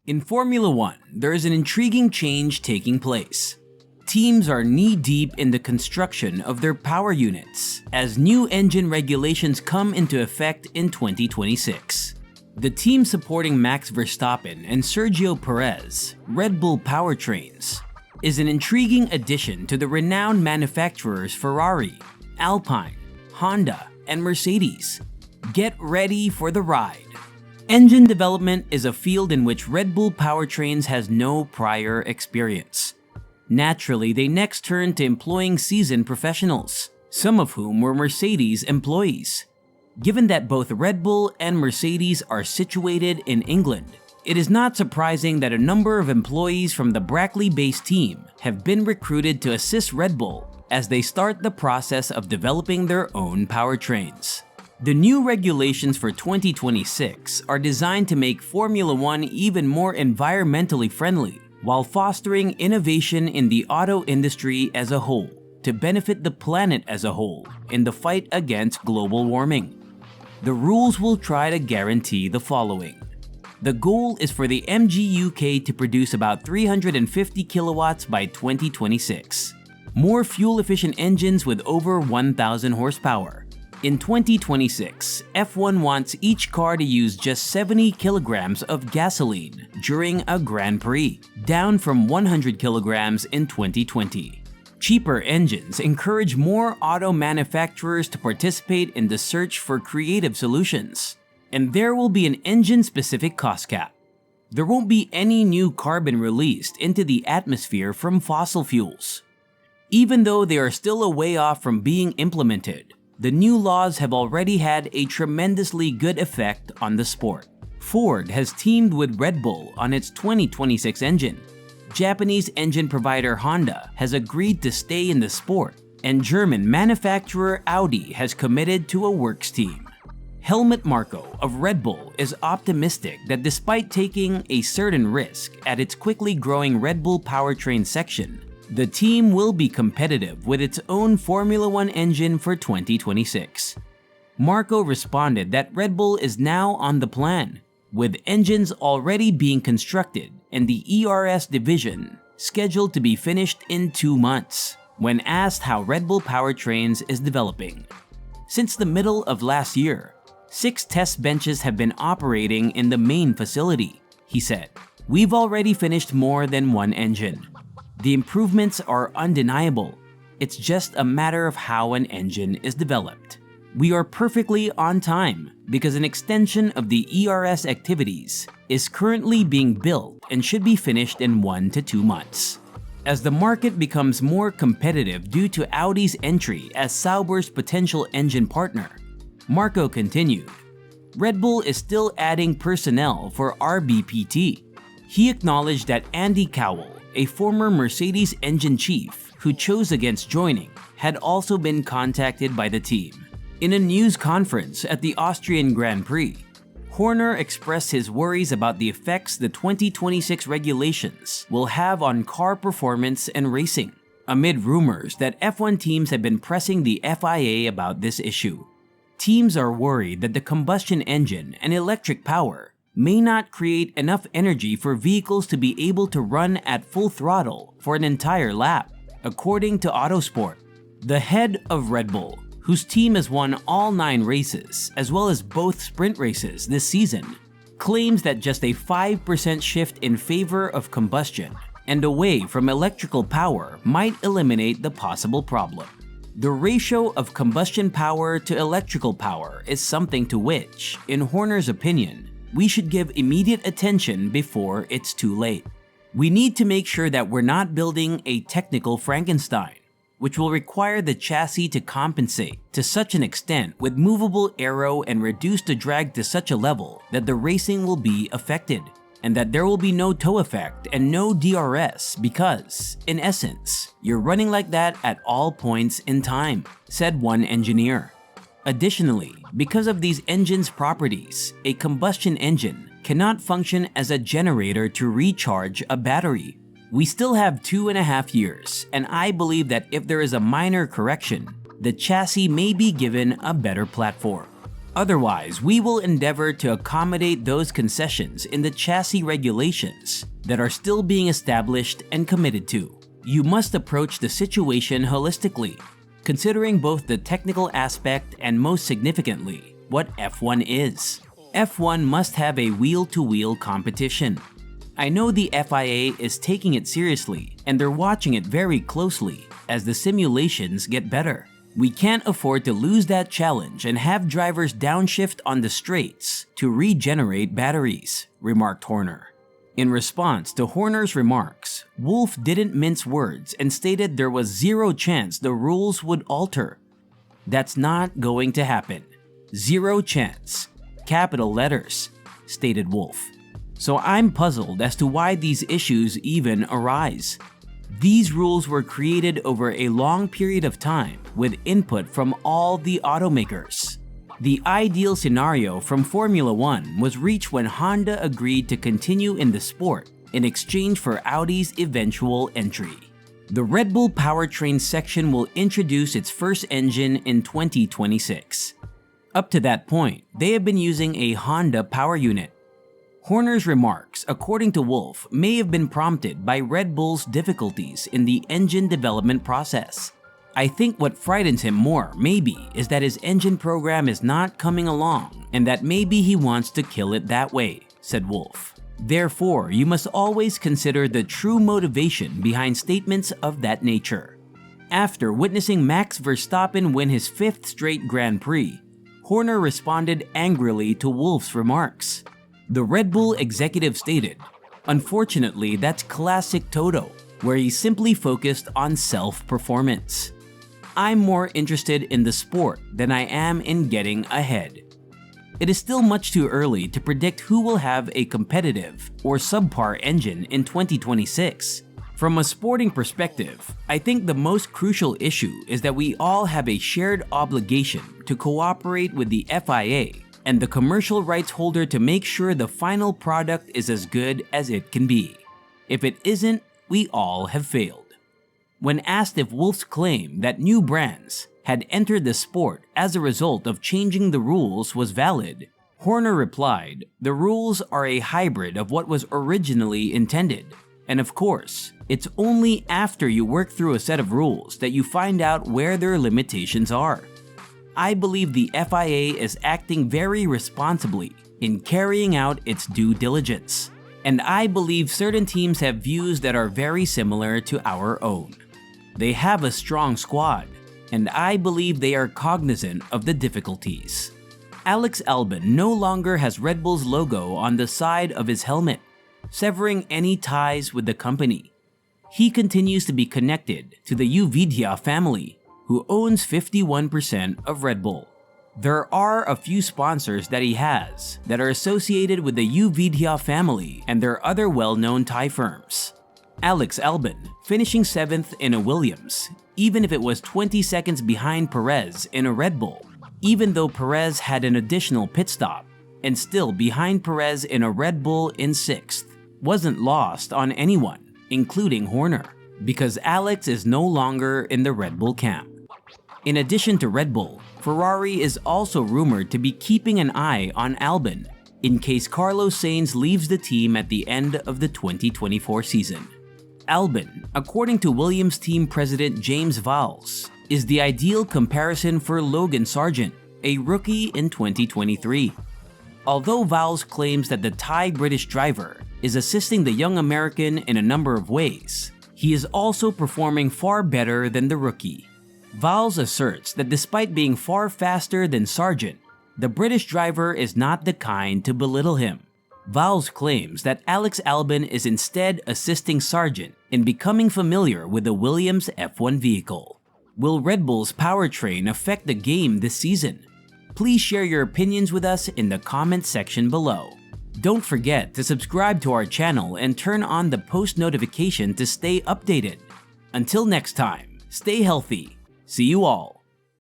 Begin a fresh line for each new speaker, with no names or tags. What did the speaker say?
In Formula One, there is an intriguing change taking place. Teams are knee-deep in the construction of their power units as new engine regulations come into effect in 2026. The team supporting Max Verstappen and Sergio Perez, Red Bull Powertrains, is an intriguing addition to the renowned manufacturers Ferrari, Alpine, Honda, and Mercedes. Get ready for the ride. Engine development is a field in which Red Bull Powertrains has no prior experience. Naturally, they next turned to employing seasoned professionals, some of whom were Mercedes employees. Given that both Red Bull and Mercedes are situated in England, it is not surprising that a number of employees from the Brackley-based team have been recruited to assist Red Bull as they start the process of developing their own powertrains. The new regulations for 2026 are designed to make Formula One even more environmentally friendly, while fostering innovation in the auto industry as a whole to benefit the planet as a whole in the fight against global warming. The rules will try to guarantee the following. The goal is for the MGUK to produce about 350 kilowatts by 2026. More fuel-efficient engines with over 1,000 horsepower. In 2026, F1 wants each car to use just 70 kilograms of gasoline during a Grand Prix, down from 100 kilograms in 2020. Cheaper engines encourage more auto manufacturers to participate in the search for creative solutions, and there will be an engine-specific cost cap. There won't be any new carbon released into the atmosphere from fossil fuels. Even though they are still a way off from being implemented, the new laws have already had a tremendously good effect on the sport. Ford has teamed with Red Bull on its 2026 engine. Japanese engine provider Honda has agreed to stay in the sport, and German manufacturer Audi has committed to a works team. Helmut Marko of Red Bull is optimistic that despite taking a certain risk at its quickly growing Red Bull Powertrain section, the team will be competitive with its own Formula One engine for 2026. Marko responded that Red Bull is now on the plan, with engines already being constructed and the ERS division scheduled to be finished in 2 months, when asked how Red Bull Powertrains is developing. Since the middle of last year, 6 test benches have been operating in the main facility, he said. We've already finished more than one engine. The improvements are undeniable. It's just a matter of how an engine is developed. We are perfectly on time because an extension of the ERS activities is currently being built and should be finished in 1 to 2 months. As the market becomes more competitive due to Audi's entry as Sauber's potential engine partner, Marko continued, Red Bull is still adding personnel for RBPT. He acknowledged that Andy Cowell, a former Mercedes engine chief who chose against joining, had also been contacted by the team. In a news conference at the Austrian Grand Prix, Horner expressed his worries about the effects the 2026 regulations will have on car performance and racing, amid rumors that F1 teams have been pressing the FIA about this issue. Teams are worried that the combustion engine and electric power may not create enough energy for vehicles to be able to run at full throttle for an entire lap, according to Autosport. The head of Red Bull, whose team has won all 9 races as well as both sprint races this season, claims that just a 5% shift in favor of combustion and away from electrical power might eliminate the possible problem. The ratio of combustion power to electrical power is something to which, in Horner's opinion, we should give immediate attention before it's too late. We need to make sure that we're not building a technical Frankenstein, which will require the chassis to compensate to such an extent with movable aero and reduce the drag to such a level that the racing will be affected, and that there will be no tow effect and no DRS because, in essence, you're running like that at all points in time, said one engineer. Additionally, because of these engines' properties, a combustion engine cannot function as a generator to recharge a battery. We still have 2.5 years, and I believe that if there is a minor correction, the chassis may be given a better platform. Otherwise, we will endeavor to accommodate those concessions in the chassis regulations that are still being established and committed to. You must approach the situation holistically, considering both the technical aspect and, most significantly, what F1 is. F1 must have a wheel-to-wheel competition. I know the FIA is taking it seriously and they're watching it very closely as the simulations get better. We can't afford to lose that challenge and have drivers downshift on the straights to regenerate batteries, remarked Horner. In response to Horner's remarks, Wolff didn't mince words and stated there was zero chance the rules would alter. That's not going to happen. Zero chance. Capital letters, stated Wolff. So I'm puzzled as to why these issues even arise. These rules were created over a long period of time with input from all the automakers. The ideal scenario from Formula One was reached when Honda agreed to continue in the sport in exchange for Audi's eventual entry. The Red Bull Powertrains section will introduce its first engine in 2026. Up to that point, they have been using a Honda power unit. Horner's remarks, according to Wolff, may have been prompted by Red Bull's difficulties in the engine development process. I think what frightens him more, maybe, is that his engine program is not coming along and that maybe he wants to kill it that way, said Wolff. Therefore, you must always consider the true motivation behind statements of that nature. After witnessing Max Verstappen win his 5th straight Grand Prix, Horner responded angrily to Wolff's remarks. The Red Bull executive stated, "Unfortunately, that's classic Toto, where he simply focused on self-performance. I'm more interested in the sport than I am in getting ahead." It is still much too early to predict who will have a competitive or subpar engine in 2026. From a sporting perspective, I think the most crucial issue is that we all have a shared obligation to cooperate with the FIA and the commercial rights holder to make sure the final product is as good as it can be. If it isn't, we all have failed. When asked if Wolff's claim that new brands had entered the sport as a result of changing the rules was valid, Horner replied, "The rules are a hybrid of what was originally intended. And of course, it's only after you work through a set of rules that you find out where their limitations are. I believe the FIA is acting very responsibly in carrying out its due diligence, and I believe certain teams have views that are very similar to our own. They have a strong squad, and I believe they are cognizant of the difficulties." Alex Albon no longer has Red Bull's logo on the side of his helmet, severing any ties with the company. He continues to be connected to the Uvidia family, who owns 51% of Red Bull. There are a few sponsors that he has that are associated with the Uvidia family and their other well-known tie firms. Alex Albon, finishing 7th in a Williams, even if it was 20 seconds behind Perez in a Red Bull, even though Perez had an additional pit stop, and still behind Perez in a Red Bull in 6th, wasn't lost on anyone, including Horner, because Alex is no longer in the Red Bull camp. In addition to Red Bull, Ferrari is also rumored to be keeping an eye on Albon in case Carlos Sainz leaves the team at the end of the 2024 season. Albon, according to Williams team president James Vowles, is the ideal comparison for Logan Sargent, a rookie in 2023. Although Vowles claims that the Thai British driver is assisting the young American in a number of ways, he is also performing far better than the rookie. Vowles asserts that despite being far faster than Sargent, the British driver is not the kind to belittle him. Vowles claims that Alex Albon is instead assisting Sargent in becoming familiar with the Williams F1 vehicle. Will Red Bull's powertrain affect the game this season? Please share your opinions with us in the comments section below. Don't forget to subscribe to our channel and turn on the post notification to stay updated. Until next time, stay healthy. See you all.